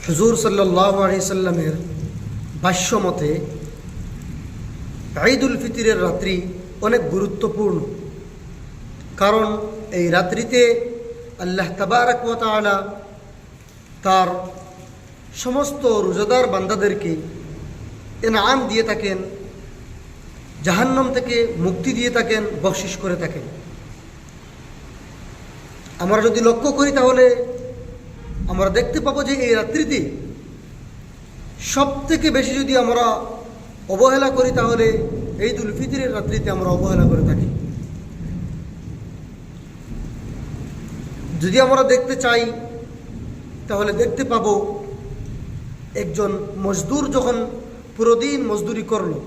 হুজুর সাল্লাল্লাহু আলাইহি সাল্লামের ভাষ্য মতে ঈদুল ফিতরের রাত্রি অনেক গুরুত্বপূর্ণ, কারণ এই রাত্রিতে আল্লাহ তাবারক ওয়া তাআলা তার সমস্ত রোজাদার বান্দাদেরকে ইনাম দিয়ে থাকেন, জাহান্নাম থেকে মুক্তি দিয়ে থাকেন, বখশিশ করে থাকেন। আমরা যদি লক্ষ্য করি তাহলে আমরা দেখতে পাবো যে এই রাত্রিতে সব থেকে বেশি যদি আমরা অবহেলা করি তাহলে ঈদুল ফিতরের রাত্রিতে আমরা অবহেলা করে থাকি। যদি আমরা দেখতে চাই তাহলে দেখতে পাবো একজন মজদুর যখন পুরোদিন মজদুরি করলো,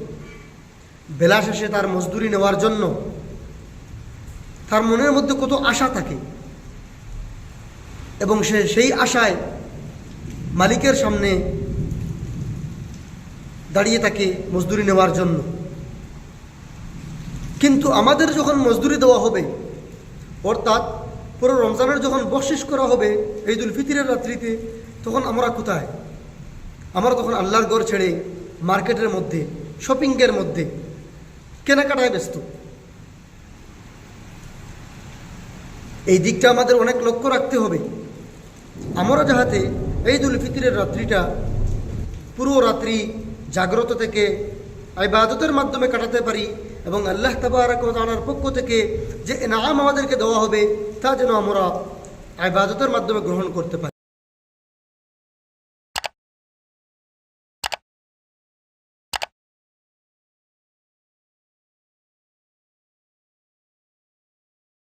বেলা শেষে তার মজদুরি নেওয়ার জন্য তার মনের মধ্যে কত আশা থাকে এবং সে সেই আশায় মালিকের সামনে দাঁড়িয়ে থাকে মজদুরি নেওয়ার জন্য। কিন্তু আমাদের যখন মজদুরি দেওয়া হবে, অর্থাৎ পুরো রমজানের যখন বখশিশ করা হবে ঈদুল ফিতরের রাত্রিতে, তখন আমরা কোথায়? আমরা তখন আল্লাহর ঘর ছেড়ে মার্কেটের মধ্যে, শপিংয়ের মধ্যে, কেনাকাটায় ব্যস্ত। এই দিকটা আমাদের অনেক লক্ষ্য রাখতে হবে। আমরা যাহাতে ঈদুল ফিতরের রাত্রিটা পুরো রাত্রি জাগ্রত থেকে ইবাদতের মাধ্যমে কাটাতে পারি এবং আল্লাহ তাবারক ওয়া তাআলার পক্ষ থেকে যে ইনাম আমাদেরকে দেওয়া হবে তা যেন আমরা ইবাদতের মাধ্যমে গ্রহণ করতে পারি।